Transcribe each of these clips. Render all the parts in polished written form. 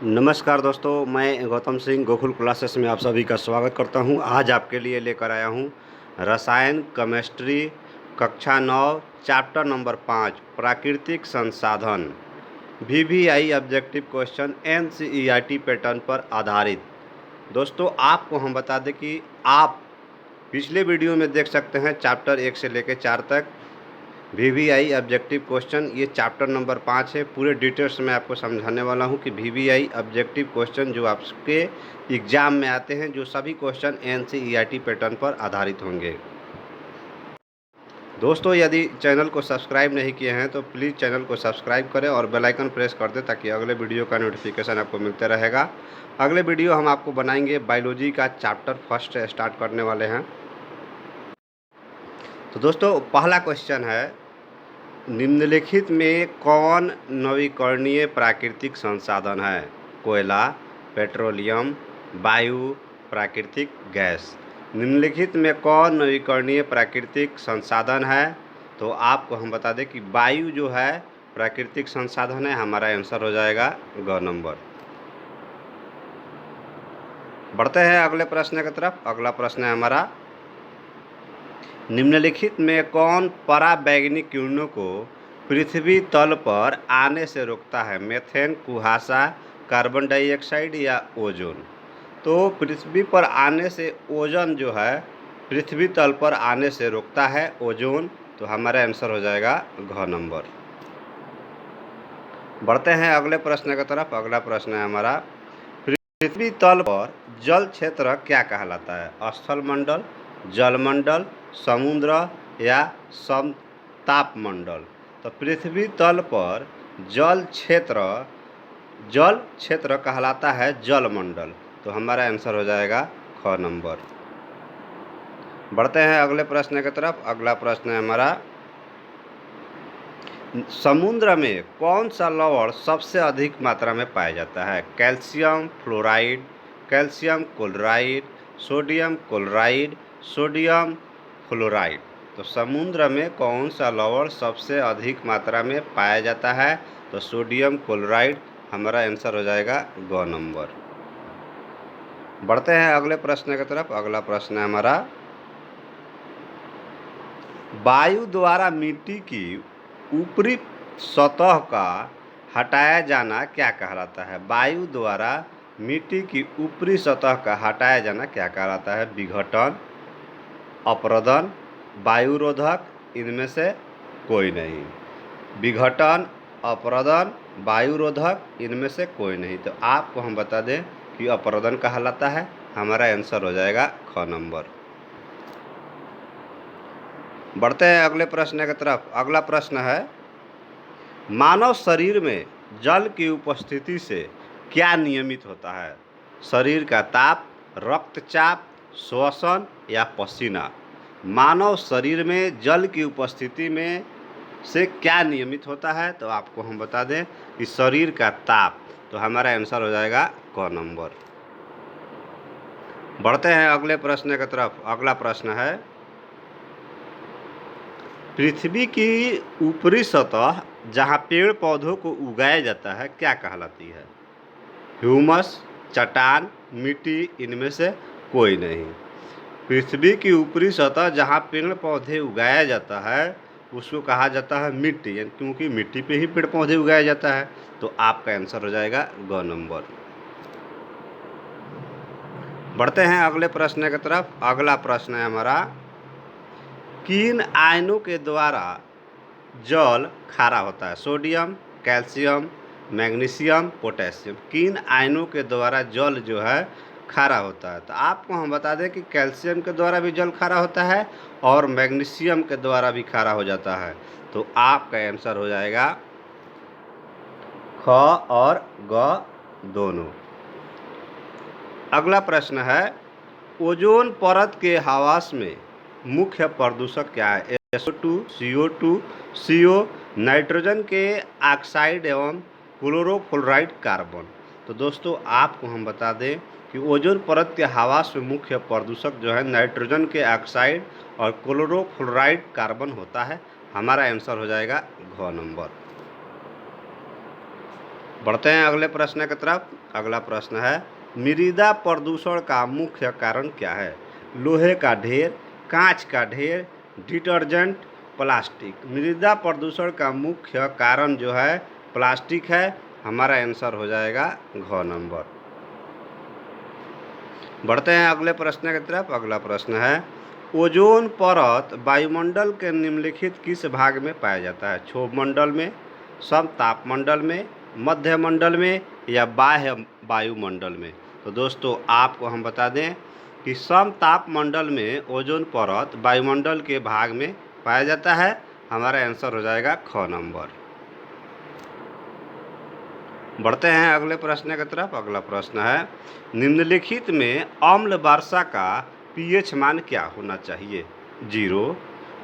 नमस्कार दोस्तों, मैं गौतम सिंह गोकुल क्लासेस में आप सभी का स्वागत करता हूं। आज आपके लिए लेकर आया हूं रसायन केमिस्ट्री कक्षा 9 चैप्टर नंबर 5 प्राकृतिक संसाधन VVI objective question NCERT pattern पर आधारित। दोस्तों, आपको हम बता दें कि आप पिछले वीडियो में देख सकते हैं चैप्टर 1 से लेकर 4 तक वीवीआई ऑब्जेक्टिव क्वेश्चन। ये चैप्टर नंबर 5 है। पूरे डिटेल्स में आपको समझाने वाला हूँ कि वीवीआई ऑब्जेक्टिव क्वेश्चन जो आपके एग्जाम में आते हैं, जो सभी क्वेश्चन एनसीईआरटी पैटर्न पर आधारित होंगे। दोस्तों, यदि चैनल को सब्सक्राइब नहीं किए हैं तो प्लीज़ चैनल को सब्सक्राइब करें और बेल आइकन प्रेस कर दें ताकि अगले वीडियो का नोटिफिकेशन आपको मिलते रहेगा। अगले वीडियो हम आपको बनाएंगे बायोलॉजी का चैप्टर फर्स्ट स्टार्ट करने वाले हैं। तो दोस्तों, पहला क्वेश्चन है, निम्नलिखित में कौन नवीकरणीय प्राकृतिक संसाधन है? कोयला, पेट्रोलियम, वायु, प्राकृतिक गैस। निम्नलिखित में कौन नवीकरणीय प्राकृतिक संसाधन है? तो आपको हम बता दें कि वायु जो है प्राकृतिक संसाधन है। हमारा आंसर हो जाएगा ग नंबर। बढ़ते हैं अगले प्रश्न की तरफ। अगला प्रश्न है हमारा, निम्नलिखित में कौन पराबैंगनी किरणों को पृथ्वी तल पर आने से रोकता है? मीथेन, कुहासा, कार्बन डाइऑक्साइड या ओजोन। तो पृथ्वी पर आने से ओजोन जो है पृथ्वी तल पर आने से रोकता है, ओजोन। तो हमारा आंसर हो जाएगा घ नंबर। बढ़ते हैं अगले प्रश्न की तरफ। अगला प्रश्न है हमारा, पृथ्वी तल पर जल क्षेत्र क्या कहलाता है? स्थल मंडल, जलमंडल, समुद्र या समतापमंडल। तो पृथ्वी तल पर जल क्षेत्र कहलाता है जलमंडल। तो हमारा आंसर हो जाएगा ख नंबर। बढ़ते हैं अगले प्रश्न की तरफ। अगला प्रश्न है हमारा, समुद्र में कौन सा लवण सबसे अधिक मात्रा में पाया जाता है? Calcium fluoride, calcium chloride, sodium chloride, sodium fluoride. तो समुद्र में कौन सा लवण सबसे अधिक मात्रा में पाया जाता है? तो सोडियम क्लोराइड। हमारा आंसर हो जाएगा ग नंबर। बढ़ते हैं अगले प्रश्न की तरफ। अगला प्रश्न है हमारा, वायु द्वारा मिट्टी की ऊपरी सतह का हटाया जाना क्या कहलाता है? वायु द्वारा मिट्टी की ऊपरी सतह का हटाया जाना क्या कहलाता है? विघटन, अपरदन, वायुरोधक, इनमें से कोई नहीं। विघटन, अपरदन, वायुरोधक, इनमें से कोई नहीं। तो आपको हम बता दें कि अपरदन कहलाता है। हमारा आंसर हो जाएगा ख नंबर। बढ़ते हैं अगले प्रश्न की तरफ। अगला प्रश्न है, मानव शरीर में जल की उपस्थिति से क्या नियमित होता है? शरीर का ताप, रक्तचाप, श्वसन या पसीना। मानव शरीर में जल की उपस्थिति में से क्या नियमित होता है? तो आपको हम बता दें कि शरीर का ताप। तो हमारा आंसर हो जाएगा क नंबर। बढ़ते हैं अगले प्रश्न की तरफ। अगला प्रश्न है, पृथ्वी की ऊपरी सतह जहाँ पेड़ पौधों को उगाया जाता है क्या कहलाती है? ह्यूमस, चट्टान, मिट्टी, इनमें से कोई नहीं। पृथ्वी की ऊपरी सतह जहाँ पेड़ पौधे उगाया जाता है उसको कहा जाता है मिट्टी, यानी क्योंकि मिट्टी पे ही पेड़ पौधे उगाया जाता है। तो आपका आंसर हो जाएगा ग नंबर। बढ़ते हैं अगले प्रश्न की तरफ। अगला प्रश्न है हमारा, किन आयनों के द्वारा जल खारा होता है? Sodium, calcium, magnesium, potassium. किन आयनों के द्वारा जल जो है खारा होता है? तो आपको हम बता दें कि कैल्शियम के द्वारा भी जल खारा होता है और मैग्नीशियम के द्वारा भी खारा हो जाता है। तो आपका आंसर हो जाएगा ख और ग दोनों। अगला प्रश्न है, ओजोन परत के आवास में मुख्य प्रदूषक क्या है? SO2, CO2, CO, नाइट्रोजन के ऑक्साइड एवं क्लोरोफ्लोराइड कार्बन। तो दोस्तों, आपको हम बता दें कि ओजोन परत के आवास में मुख्य प्रदूषक जो है नाइट्रोजन के ऑक्साइड और क्लोरोफ्लोराइड कार्बन होता है। हमारा आंसर हो जाएगा घ नंबर। बढ़ते हैं अगले प्रश्न की तरफ। अगला प्रश्न है, मृदा प्रदूषण का मुख्य कारण क्या है? लोहे का ढेर, कांच का ढेर, डिटर्जेंट, प्लास्टिक। मृदा प्रदूषण का मुख्य कारण जो है प्लास्टिक है। हमारा आंसर हो जाएगा घ नंबर। बढ़ते हैं अगले प्रश्न की तरफ। अगला प्रश्न है, ओजोन परत वायुमंडल के निम्नलिखित किस भाग में पाया जाता है? क्षोभ मंडल में, समतापमंडल में, मध्य मंडल में या बाह्य वायुमंडल में? तो दोस्तों आपको हम बता दें कि समतापमंडल में ओजोन परत वायुमंडल के भाग में पाया जाता है। हमारा आंसर हो जाएगा ख नंबर। बढ़ते हैं अगले प्रश्न की तरफ। अगला प्रश्न है, निम्नलिखित में अम्ल वर्षा का पीएच मान क्या होना चाहिए? 0,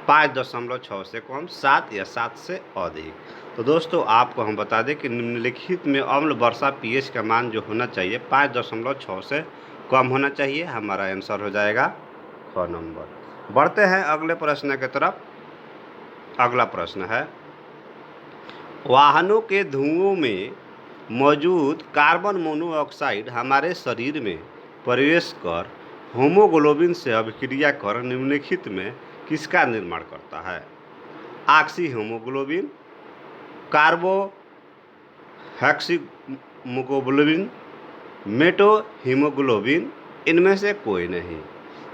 5.6 से कम, 7 या 7 से अधिक। तो दोस्तों आपको हम बता दें कि निम्नलिखित में अम्ल वर्षा पीएच का मान जो होना चाहिए 5.6 से कम होना चाहिए। हमारा आंसर हो जाएगा ख नंबर। बढ़ते हैं अगले प्रश्न की तरफ। अगला प्रश्न है, वाहनों के धुओं में मौजूद कार्बन मोनोऑक्साइड हमारे शरीर में प्रवेश कर होमोग्लोबिन से अभिक्रिया कर निम्नलिखित में किसका निर्माण करता है? ऑक्सी हीमोग्लोबिन, कार्बो हेक्सीमोग्लोबिन, मेटो हीमोग्लोबिन, इनमें से कोई नहीं।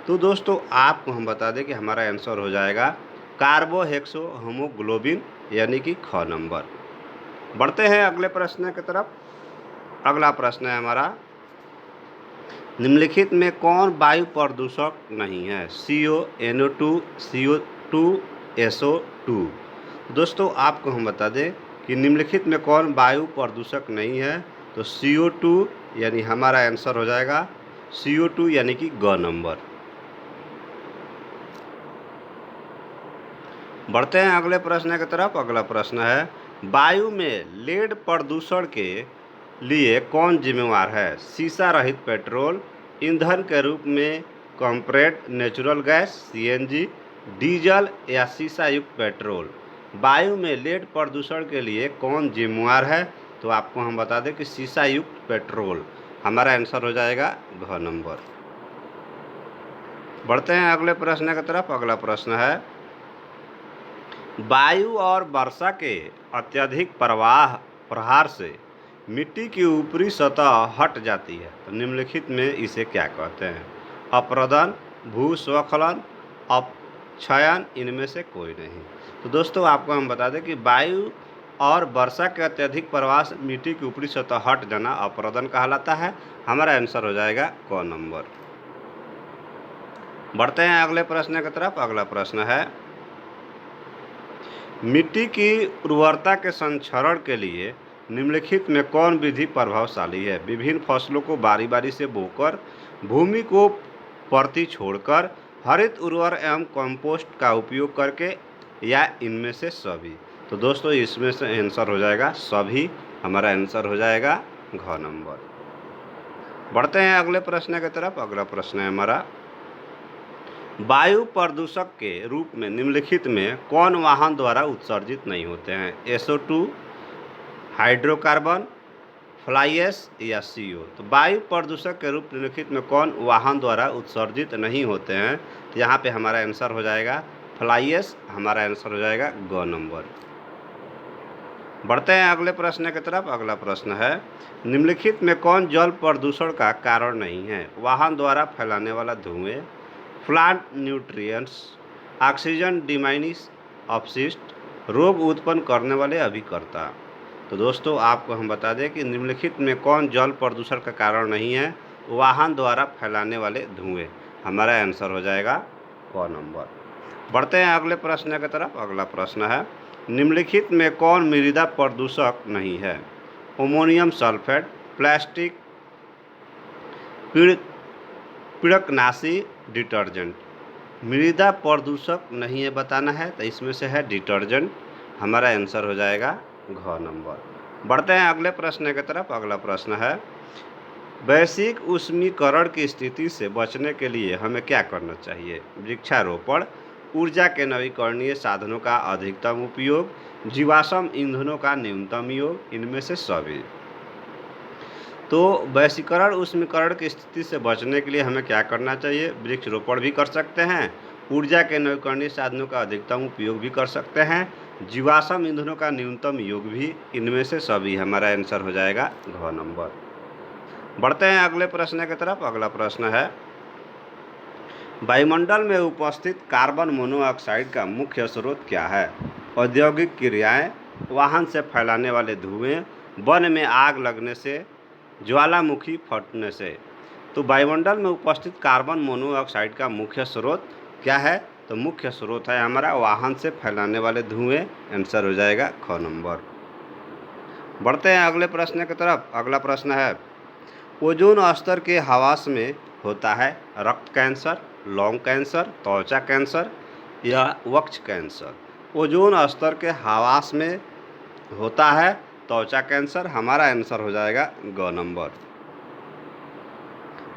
तो दोस्तों आपको हम बता दें कि हमारा आंसर हो जाएगा कार्बोहेक्सो हीमोग्लोबिन यानी कि ख नंबर। बढ़ते हैं अगले प्रश्न की तरफ। अगला प्रश्न है हमारा, निम्नलिखित में कौन वायु प्रदूषक नहीं है? CO, NO2, CO2, SO2। दोस्तों आपको हम बता दें कि निम्नलिखित में कौन वायु प्रदूषक नहीं है? तो CO2 यानी हमारा आंसर हो जाएगा CO2 यानी कि ग नंबर। बढ़ते हैं अगले प्रश्न की तरफ। अगला प्रश्न है, वायु में लेड प्रदूषण के लिए कौन जिम्मेवार है? शीशा रहित पेट्रोल, ईंधन के रूप में compressed natural gas CNG, diesel या शीशा युक्त पेट्रोल। वायु में लेड प्रदूषण के लिए कौन जिम्मेवार है? तो आपको हम बता दें कि शीशा युक्त पेट्रोल। हमारा आंसर हो जाएगा घ नंबर। बढ़ते हैं अगले प्रश्न की तरफ। अगला प्रश्न है, वायु और वर्षा के अत्यधिक प्रहार से मिट्टी की ऊपरी सतह हट जाती है। तो निम्नलिखित में इसे क्या कहते हैं? अपरदन, भूस्खलन, अपक्षयन, इनमें से कोई नहीं। तो दोस्तों आपको हम बता दें कि वायु और वर्षा के अत्यधिक प्रवाह से मिट्टी की ऊपरी सतह हट जाना अपरदन कहलाता है। हमारा आंसर हो जाएगा क नंबर। बढ़ते हैं अगले प्रश्न की तरफ। अगला प्रश्न है, मिट्टी की उर्वरता के संरक्षण के लिए निम्नलिखित में कौन विधि प्रभावशाली है? विभिन्न फसलों को बारी बारी से बोकर, भूमि को परती छोड़कर, हरित उर्वर एवं कंपोस्ट का उपयोग करके या इनमें से सभी। तो दोस्तों इसमें से आंसर हो जाएगा सभी। हमारा आंसर हो जाएगा घ नंबर। बढ़ते हैं अगले प्रश्न की तरफ। अगला प्रश्न है हमारा, वायु प्रदूषक के रूप में निम्नलिखित में कौन वाहन द्वारा उत्सर्जित नहीं होते हैं? SO2, हाइड्रोकार्बन, फ्लाई ऐश या CO। तो वायु प्रदूषक के रूप निम्नलिखित में कौन वाहन द्वारा उत्सर्जित नहीं होते हैं? तो यहाँ पे हमारा आंसर हो जाएगा फ्लाई ऐश। हमारा आंसर हो जाएगा ग नंबर। बढ़ते हैं अगले प्रश्न की तरफ। अगला प्रश्न है, निम्नलिखित में कौन जल प्रदूषण का कारण नहीं है? वाहन द्वारा फैलाने वाला धुएं, प्लांट न्यूट्रिएंट्स, ऑक्सीजन डिमाइनिस अपशिष्ट, रोग उत्पन्न करने वाले अभिकर्ता। तो दोस्तों आपको हम बता दें कि निम्नलिखित में कौन जल प्रदूषण का कारण नहीं है? वाहन द्वारा फैलाने वाले धुएं। हमारा आंसर हो जाएगा क नंबर। बढ़ते हैं अगले प्रश्न की तरफ। अगला प्रश्न है, निम्नलिखित में कौन मृदा प्रदूषक नहीं है? अमोनियम सल्फेट, प्लास्टिक, पीड़कनाशी, डिटर्जेंट। मृदा प्रदूषक नहीं है बताना है, तो इसमें से है डिटर्जेंट। हमारा आंसर हो जाएगा घ नंबर। बढ़ते हैं अगले प्रश्न की तरफ। अगला प्रश्न है, वैश्विक ऊष्मीकरण की स्थिति से बचने के लिए हमें क्या करना चाहिए? वृक्षारोपण, ऊर्जा के नवीकरणीय साधनों का अधिकतम उपयोग, जीवाश्म ईंधनों का न्यूनतम योग, इनमें से सभी। तो वैश्वीकरण उष्मीकरण की स्थिति से बचने के लिए हमें क्या करना चाहिए? वृक्षारोपण भी कर सकते हैं, ऊर्जा के नवीकरणीय साधनों का अधिकतम उपयोग भी कर सकते हैं, जीवाश्म ईंधनों का न्यूनतम योग भी। इनमें से सभी हमारा आंसर हो जाएगा घ नंबर। बढ़ते हैं अगले प्रश्न की तरफ। अगला प्रश्न है, वायुमंडल में उपस्थित कार्बन मोनोऑक्साइड का मुख्य स्रोत क्या है? औद्योगिक क्रियाएं, वाहन से फैलाने वाले धुएं, वन में आग लगने से, ज्वालामुखी फटने से। तो वायुमंडल में उपस्थित कार्बन मोनोऑक्साइड का मुख्य स्रोत क्या है? तो मुख्य स्रोत है हमारा वाहन से फैलाने वाले धुएं। आंसर हो जाएगा ख नंबर। बढ़ते हैं अगले प्रश्न की तरफ। अगला प्रश्न है, ओजोन स्तर के हवास में होता है रक्त कैंसर, लौंग कैंसर, त्वचा कैंसर या वक्ष कैंसर। ओजोन स्तर के हवास में होता है त्वचा कैंसर। हमारा आंसर हो जाएगा ग नंबर।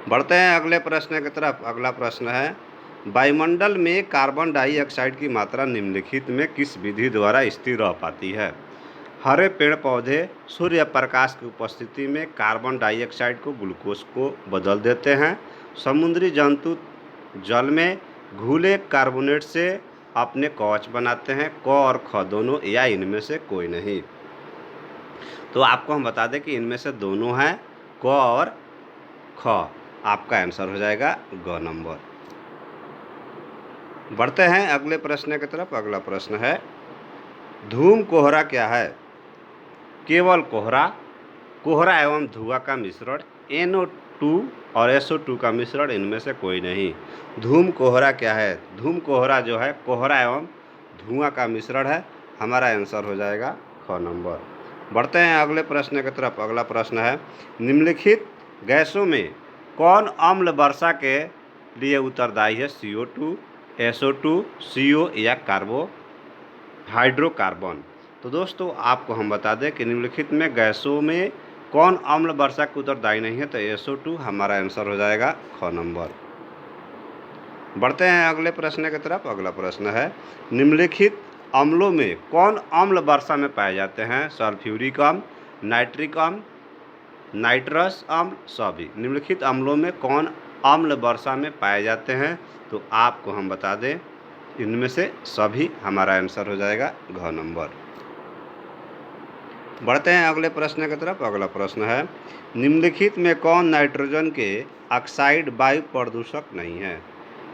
बढ़ते हैं अगले प्रश्न की तरफ। अगला प्रश्न है, वायुमंडल में कार्बन डाइऑक्साइड की मात्रा निम्नलिखित में किस विधि द्वारा स्थिर रह पाती है? हरे पेड़ पौधे सूर्य प्रकाश की उपस्थिति में कार्बन डाइऑक्साइड को ग्लूकोज को बदल देते हैं। समुद्री जंतु जल में घुले कार्बोनेट से अपने कवच बनाते हैं। क और ख दोनों या इनमें से कोई नहीं। तो आपको हम बता दें कि इनमें से दोनों हैं, क और ख। आपका आंसर हो जाएगा ग नंबर। बढ़ते हैं अगले प्रश्न की तरफ। अगला प्रश्न है, धूम कोहरा क्या है? केवल कोहरा, कोहरा एवं धुआं का मिश्रण, NO2 और SO2 का मिश्रण, इनमें से कोई नहीं। धूम कोहरा क्या है? धूम कोहरा जो है कोहरा एवं धुआं का मिश्रण है। हमारा आंसर हो जाएगा ख नंबर। बढ़ते हैं अगले प्रश्न की तरफ। अगला प्रश्न है, निम्नलिखित गैसों में कौन अम्ल वर्षा के लिए उत्तरदायी है? CO2, SO2, CO या हाइड्रोकार्बन। तो दोस्तों आपको हम बता दें कि निम्नलिखित में गैसों में कौन अम्ल वर्षा के उत्तरदायी नहीं है? तो SO2 हमारा आंसर हो जाएगा ख नंबर। बढ़ते हैं अगले प्रश्न की तरफ। अगला प्रश्न है, निम्नलिखित अम्लों में कौन अम्ल वर्षा में पाए जाते हैं? सल्फ्यूरिक अम्ल, नाइट्रिक अम्ल, नाइट्रस अम्ल, सभी। निम्नलिखित अम्लों में कौन अम्ल वर्षा में पाए जाते हैं? तो आपको हम बता दें इनमें से सभी। हमारा आंसर हो जाएगा घ नंबर। बढ़ते हैं अगले प्रश्न की तरफ। अगला प्रश्न है, निम्नलिखित में कौन नाइट्रोजन के ऑक्साइड वायु प्रदूषक नहीं है?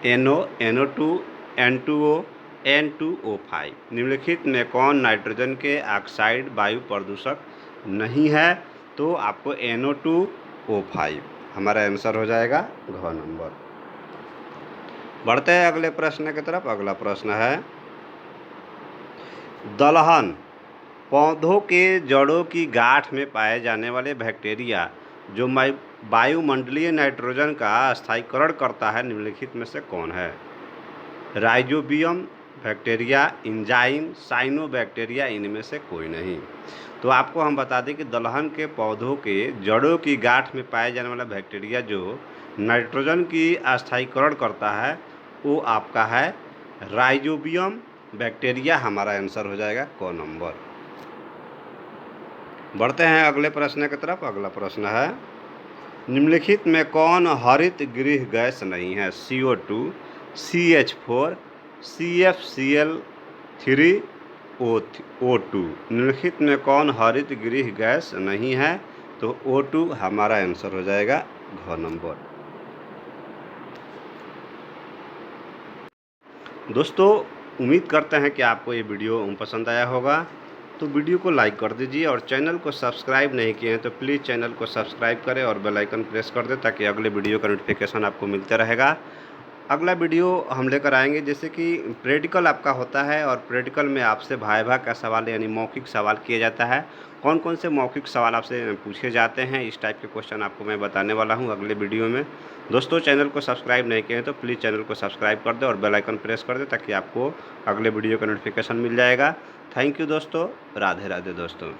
NO, NO2, N2O, N2O5। निम्नलिखित में कौन नाइट्रोजन के ऑक्साइड वायु प्रदूषक नहीं है? तो आपको NO2O5 हमारा आंसर हो जाएगा घ नंबर। बढ़ते हैं अगले प्रश्न की तरफ। अगला प्रश्न है, दलहन पौधों के जड़ों की गांठ में पाए जाने वाले बैक्टीरिया जो वायुमंडलीय नाइट्रोजन का स्थायीकरण करता है, निम्नलिखित में से कौन है? राइजोबियम बैक्टीरिया, एंजाइम, साइनोबैक्टीरिया, इनमें से कोई नहीं। तो आपको हम बता दें कि दलहन के पौधों के जड़ों की गांठ में पाए जाने वाला बैक्टीरिया जो नाइट्रोजन की स्थायीकरण करता है वो आपका है राइजोबियम बैक्टीरिया। हमारा आंसर हो जाएगा क नंबर। बढ़ते हैं अगले प्रश्न की तरफ। अगला प्रश्न है, निम्नलिखित में कौन हरित गृह गैस नहीं है? CO2, CH4, CFCl3O2। निम्नलिखित में कौन हरित गृह गैस नहीं है? तो O2 हमारा आंसर हो जाएगा घ नंबर। दोस्तों उम्मीद करते हैं कि आपको ये वीडियो पसंद आया होगा। तो वीडियो को लाइक कर दीजिए और चैनल को सब्सक्राइब नहीं किए हैं तो प्लीज़ चैनल को सब्सक्राइब करें और बेल आइकन प्रेस कर दें ताकि अगले वीडियो का नोटिफिकेशन आपको मिलता रहेगा। अगला वीडियो हम लेकर आएंगे जैसे कि प्रैक्टिकल आपका होता है और प्रैक्टिकल में आपसे वाइवा का सवाल यानी मौखिक सवाल किया जाता है। कौन कौन से मौखिक सवाल आपसे पूछे जाते हैं, इस टाइप के क्वेश्चन आपको मैं बताने वाला हूं अगले वीडियो में। दोस्तों चैनल को सब्सक्राइब नहीं किए हैं तो प्लीज़ चैनल को सब्सक्राइब कर दें और बेल आइकन प्रेस कर दें ताकि आपको अगले वीडियो का नोटिफिकेशन मिल जाएगा। थैंक यू दोस्तों। राधे राधे दोस्तों।